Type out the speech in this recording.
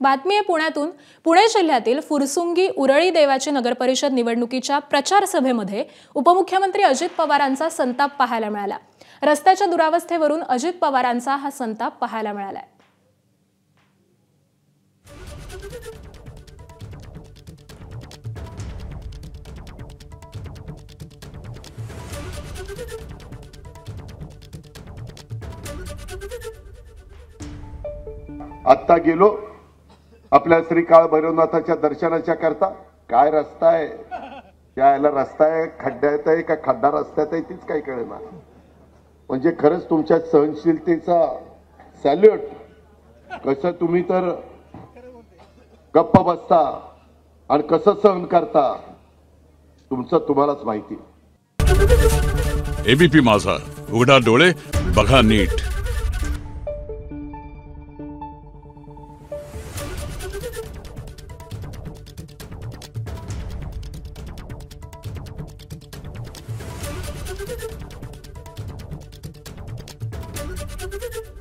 बातमी आहे पुण्यातून। पुणे जिल्ह्यातील फुरसुंगी उरळी देवाची नगरपरिषद निवडणुकीच्या प्रचार सभेमध्ये उपमुख्यमंत्री अजित पवारांचा संताप पाहायला मिळाला। रस्त्याच्या दुरावस्थेवरून अजित पवारांचा हा संताप पाहायला मिळाला। आता गेलो आपल्या श्री काळ भैरवनाथाच्या दर्शनाच्या करता। काय रस्ता आहे, त्याला रस्ता आहे खड्ड्यात आहे का खड्डा रस्त्यात आहे तीच काही कळेना। म्हणजे खरंच तुमच्या सहनशीलतेचा सॅल्यूट। कसं तुम्ही तर गप्प बसता आणि कसं सहन करता तुमचं तुम्हालाच माहिती। एबीपी माझा, उघडा डोळे बघा नीट। Thank you.